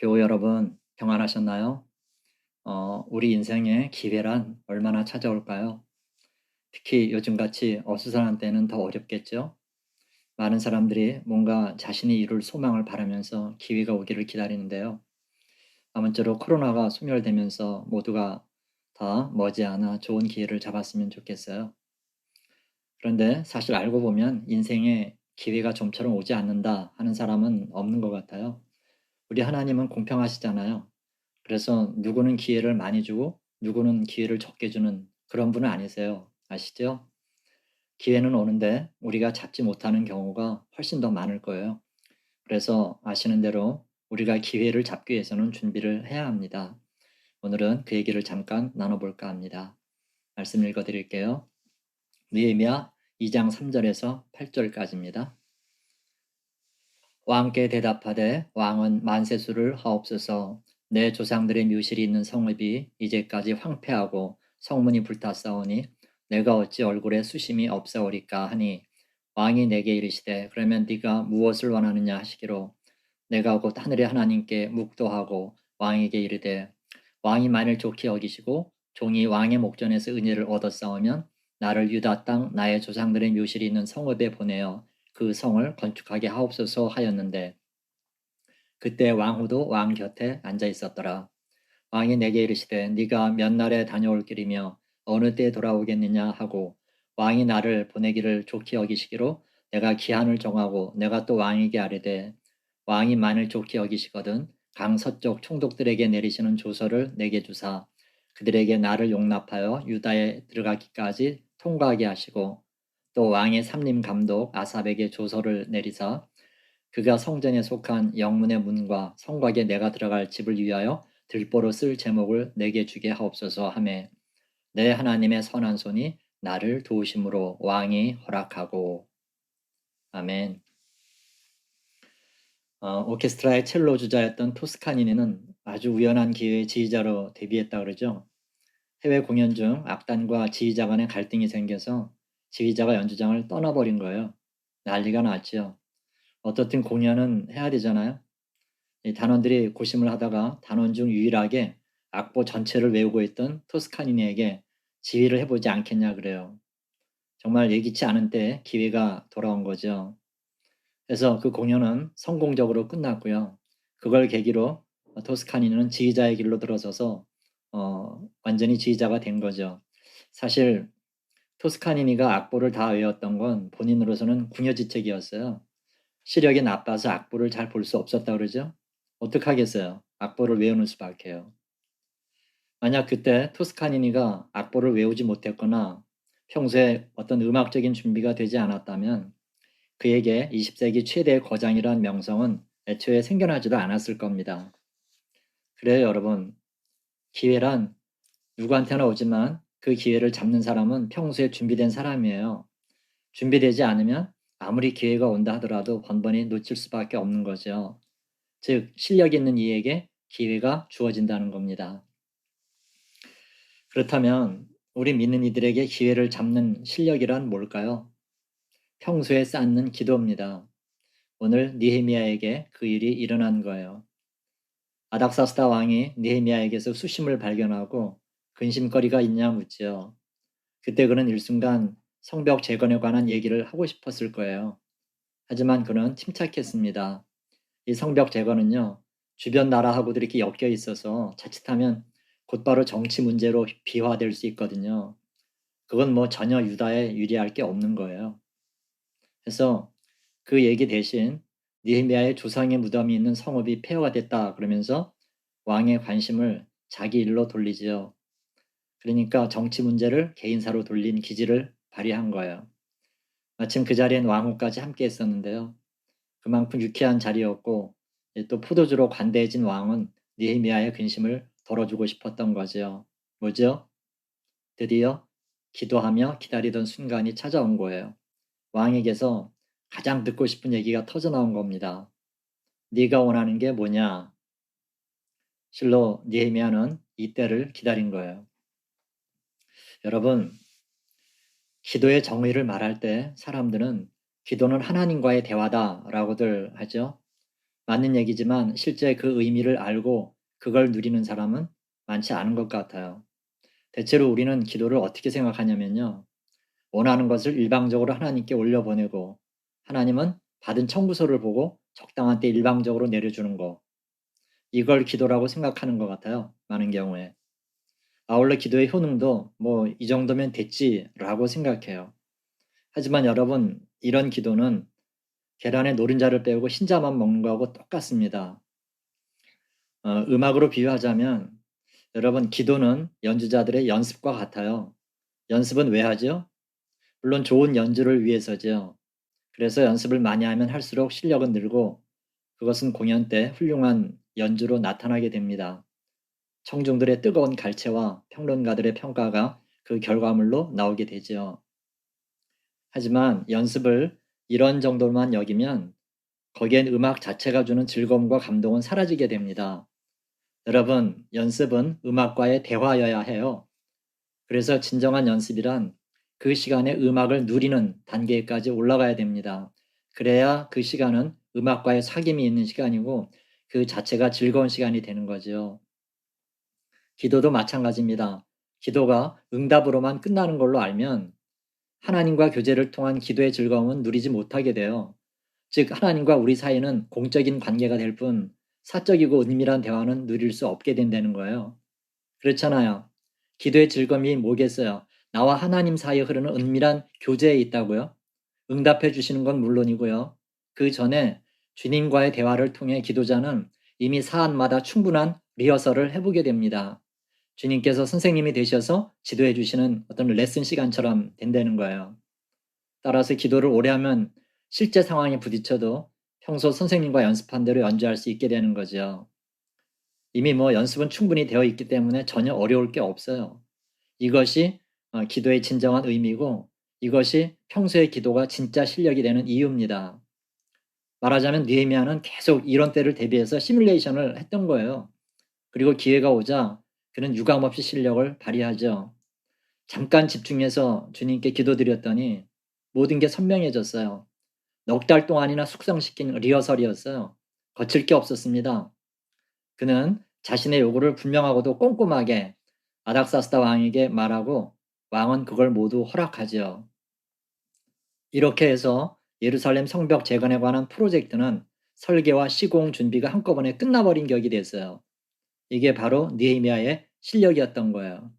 교우 여러분, 평안하셨나요? 우리 인생에 기회란 얼마나 찾아올까요? 특히 요즘같이 어수선한 때는 더 어렵겠죠? 많은 사람들이 뭔가 자신이 이룰 소망을 바라면서 기회가 오기를 기다리는데요. 아무쪼록 코로나가 소멸되면서 모두가 다 머지않아 좋은 기회를 잡았으면 좋겠어요. 그런데 사실 알고 보면 인생에 기회가 좀처럼 오지 않는다 하는 사람은 없는 것 같아요. 우리 하나님은 공평하시잖아요. 그래서 누구는 기회를 많이 주고 누구는 기회를 적게 주는 그런 분은 아니세요. 아시죠? 기회는 오는데 우리가 잡지 못하는 경우가 훨씬 더 많을 거예요. 그래서 아시는 대로 우리가 기회를 잡기 위해서는 준비를 해야 합니다. 오늘은 그 얘기를 잠깐 나눠볼까 합니다. 말씀 읽어드릴게요. 느헤미야 2장 3절에서 8절까지입니다. 왕께 대답하되 왕은 만세수를 하옵소서. 내 조상들의 묘실이 있는 성읍이 이제까지 황폐하고 성문이 불탔사오니 내가 어찌 얼굴에 수심이 없사오리까 하니 왕이 내게 이르시되 그러면 네가 무엇을 원하느냐 하시기로 내가 곧 하늘의 하나님께 묵도하고 왕에게 이르되 왕이 만일 좋게 여기시고 종이 왕의 목전에서 은혜를 얻었사오면 나를 유다 땅 나의 조상들의 묘실이 있는 성읍에 보내어 그 성을 건축하게 하옵소서 하였는데 그때 왕후도 왕 곁에 앉아 있었더라. 왕이 내게 이르시되 네가 몇 날에 다녀올 길이며 어느 때 돌아오겠느냐 하고 왕이 나를 보내기를 좋게 여기시기로 내가 기한을 정하고 내가 또 왕에게 아뢰되 왕이 만일 좋게 여기시거든 강 서쪽 총독들에게 내리시는 조서를 내게 주사 그들에게 나를 용납하여 유다에 들어가기까지 통과하게 하시고 또 왕의 삼림 감독 아삽에게 조서를 내리사 그가 성전에 속한 영문의 문과 성곽에 내가 들어갈 집을 위하여 들보로 쓸 제목을 내게 주게 하옵소서 하매 내 하나님의 선한 손이 나를 도우심으로 왕이 허락하고 아멘. 오케스트라의 첼로 주자였던 토스카니니는 아주 우연한 기회에 지휘자로 데뷔했다 그러죠. 해외 공연 중 악단과 지휘자 간의 갈등이 생겨서 지휘자가 연주장을 떠나버린 거예요. 난리가 났죠. 어떻든 공연은 해야 되잖아요. 이 단원들이 고심을 하다가 단원 중 유일하게 악보 전체를 외우고 있던 토스카니니에게 지휘를 해보지 않겠냐 그래요. 정말 예기치 않은 때 기회가 돌아온 거죠. 그래서 그 공연은 성공적으로 끝났고요. 그걸 계기로 토스카니는 지휘자의 길로 들어서서 완전히 지휘자가 된 거죠. 사실 토스카니니가 악보를 다 외웠던 건 본인으로서는 궁여지책이었어요. 시력이 나빠서 악보를 잘 볼 수 없었다 그러죠. 어떡하겠어요. 악보를 외우는 수밖에요. 만약 그때 토스카니니가 악보를 외우지 못했거나 평소에 어떤 음악적인 준비가 되지 않았다면 그에게 20세기 최대의 거장이란 명성은 애초에 생겨나지도 않았을 겁니다. 그래요, 여러분. 기회란 누구한테나 오지만 그 기회를 잡는 사람은 평소에 준비된 사람이에요. 준비되지 않으면 아무리 기회가 온다 하더라도 번번이 놓칠 수밖에 없는 거죠. 즉, 실력 있는 이에게 기회가 주어진다는 겁니다. 그렇다면 우리 믿는 이들에게 기회를 잡는 실력이란 뭘까요? 평소에 쌓는 기도입니다. 오늘 느헤미야에게 그 일이 일어난 거예요. 아닥사스다 왕이 느헤미야에게서 수심을 발견하고 근심거리가 있냐 묻지요. 그때 그는 일순간 성벽 재건에 관한 얘기를 하고 싶었을 거예요. 하지만 그는 침착했습니다. 이 성벽 재건은요, 주변 나라하고도 이렇게 엮여 있어서 자칫하면 곧바로 정치 문제로 비화될 수 있거든요. 그건 뭐 전혀 유다에 유리할 게 없는 거예요. 그래서 그 얘기 대신 느헤미야의 조상의 무덤이 있는 성읍이 폐허가 됐다 그러면서 왕의 관심을 자기 일로 돌리지요. 그러니까 정치 문제를 개인사로 돌린 기지를 발휘한 거예요. 마침 그 자리엔 왕후까지 함께 했었는데요. 그만큼 유쾌한 자리였고 또 포도주로 관대해진 왕은 느헤미야의 근심을 덜어주고 싶었던 거죠. 뭐죠? 드디어 기도하며 기다리던 순간이 찾아온 거예요. 왕에게서 가장 듣고 싶은 얘기가 터져나온 겁니다. 네가 원하는 게 뭐냐? 실로 느헤미야는 이때를 기다린 거예요. 여러분, 기도의 정의를 말할 때 사람들은 기도는 하나님과의 대화다라고들 하죠. 맞는 얘기지만 실제 그 의미를 알고 그걸 누리는 사람은 많지 않은 것 같아요. 대체로 우리는 기도를 어떻게 생각하냐면요. 원하는 것을 일방적으로 하나님께 올려보내고 하나님은 받은 청구서를 보고 적당한 때 일방적으로 내려주는 거. 이걸 기도라고 생각하는 것 같아요. 많은 경우에. 아울러 기도의 효능도 뭐 이 정도면 됐지라고 생각해요. 하지만 여러분, 이런 기도는 계란에 노른자를 빼고 흰자만 먹는 거하고 똑같습니다. 음악으로 비유하자면 여러분, 기도는 연주자들의 연습과 같아요. 연습은 왜 하죠? 물론 좋은 연주를 위해서죠. 그래서 연습을 많이 하면 할수록 실력은 늘고 그것은 공연 때 훌륭한 연주로 나타나게 됩니다. 청중들의 뜨거운 갈채와 평론가들의 평가가 그 결과물로 나오게 되죠. 하지만 연습을 이런 정도만 여기면 거기엔 음악 자체가 주는 즐거움과 감동은 사라지게 됩니다. 여러분, 연습은 음악과의 대화여야 해요. 그래서 진정한 연습이란 그 시간에 음악을 누리는 단계까지 올라가야 됩니다. 그래야 그 시간은 음악과의 사귐이 있는 시간이고 그 자체가 즐거운 시간이 되는 거죠. 기도도 마찬가지입니다. 기도가 응답으로만 끝나는 걸로 알면 하나님과 교제를 통한 기도의 즐거움은 누리지 못하게 돼요. 즉, 하나님과 우리 사이는 공적인 관계가 될 뿐 사적이고 은밀한 대화는 누릴 수 없게 된다는 거예요. 그렇잖아요. 기도의 즐거움이 뭐겠어요? 나와 하나님 사이에 흐르는 은밀한 교제에 있다고요? 응답해 주시는 건 물론이고요. 그 전에 주님과의 대화를 통해 기도자는 이미 사안마다 충분한 리허설을 해보게 됩니다. 주님께서 선생님이 되셔서 지도해 주시는 어떤 레슨 시간처럼 된다는 거예요. 따라서 기도를 오래 하면 실제 상황에 부딪혀도 평소 선생님과 연습한 대로 연주할 수 있게 되는 거죠. 이미 뭐 연습은 충분히 되어 있기 때문에 전혀 어려울 게 없어요. 이것이 기도의 진정한 의미고 이것이 평소의 기도가 진짜 실력이 되는 이유입니다. 말하자면 느헤미야는 계속 이런 때를 대비해서 시뮬레이션을 했던 거예요. 그리고 기회가 오자 그는 유감없이 실력을 발휘하죠. 잠깐 집중해서 주님께 기도드렸더니 모든 게 선명해졌어요. 넉 달 동안이나 숙성시킨 리허설이었어요. 거칠 게 없었습니다. 그는 자신의 요구를 분명하고도 꼼꼼하게 아닥사스다 왕에게 말하고 왕은 그걸 모두 허락하지요. 이렇게 해서 예루살렘 성벽 재건에 관한 프로젝트는 설계와 시공 준비가 한꺼번에 끝나버린 격이 됐어요. 이게 바로 느헤미야의 실력이었던 거예요.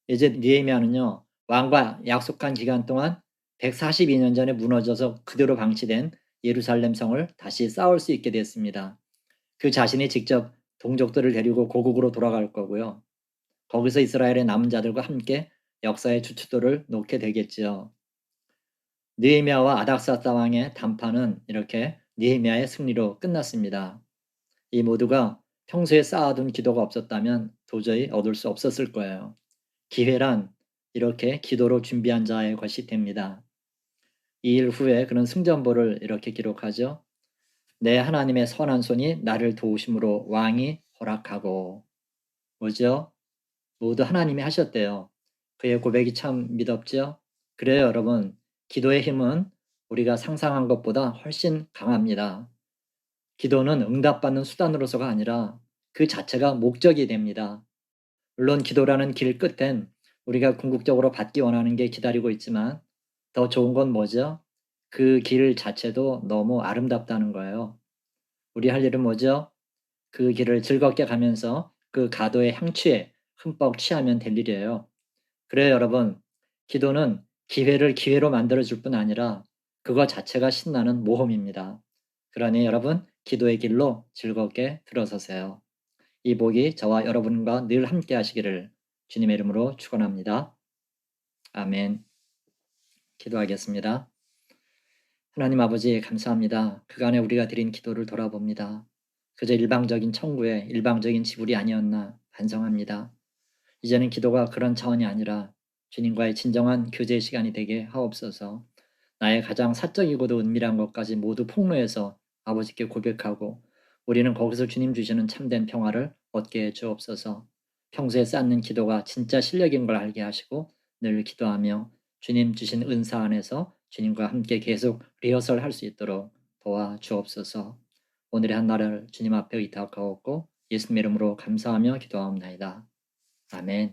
이제 느헤미야는요, 왕과 약속한 기간 동안 142년 전에 무너져서 그대로 방치된 예루살렘 성을 다시 쌓을 수 있게 됐습니다. 그 자신이 직접 동족들을 데리고 고국으로 돌아갈 거고요. 거기서 이스라엘의 남은 자들과 함께 역사의 주춧돌을 놓게 되겠지요. 느헤미야와 아닥사스다 왕의談판은 이렇게 느헤미야의 승리로 끝났습니다. 이 모두가 평소에 쌓아둔 기도가 없었다면 도저히 얻을 수 없었을 거예요. 기회란 이렇게 기도로 준비한 자의 것이 됩니다. 이 일 후에 그는 승전보를 이렇게 기록하죠. 내 하나님의 선한 손이 나를 도우심으로 왕이 허락하고. 뭐죠? 모두 하나님이 하셨대요. 그의 고백이 참 믿었죠? 그래요, 여러분. 기도의 힘은 우리가 상상한 것보다 훨씬 강합니다. 기도는 응답받는 수단으로서가 아니라 그 자체가 목적이 됩니다. 물론 기도라는 길 끝엔 우리가 궁극적으로 받기 원하는 게 기다리고 있지만 더 좋은 건 뭐죠? 그 길 자체도 너무 아름답다는 거예요. 우리 할 일은 뭐죠? 그 길을 즐겁게 가면서 그 가도의 향취에 흠뻑 취하면 될 일이에요. 그래요, 여러분. 기도는 기회를 기회로 만들어줄 뿐 아니라 그거 자체가 신나는 모험입니다. 그러니 여러분, 기도의 길로 즐겁게 들어서세요. 이 복이 저와 여러분과 늘 함께 하시기를 주님의 이름으로 축원합니다. 아멘. 기도하겠습니다. 하나님 아버지 감사합니다. 그간에 우리가 드린 기도를 돌아봅니다. 그저 일방적인 청구에 일방적인 지불이 아니었나 반성합니다. 이제는 기도가 그런 차원이 아니라 주님과의 진정한 교제의 시간이 되게 하옵소서. 나의 가장 사적이고도 은밀한 것까지 모두 폭로해서 아버지께 고백하고 우리는 거기서 주님 주시는 참된 평화를 얻게 해 주옵소서. 평소에 쌓는 기도가 진짜 실력인 걸 알게 하시고 늘 기도하며 주님 주신 은사 안에서 주님과 함께 계속 리허설 할 수 있도록 도와 주옵소서. 오늘의 한나라를 주님 앞에 의탁하옵고 예수님 이름으로 감사하며 기도하옵나이다. 아멘.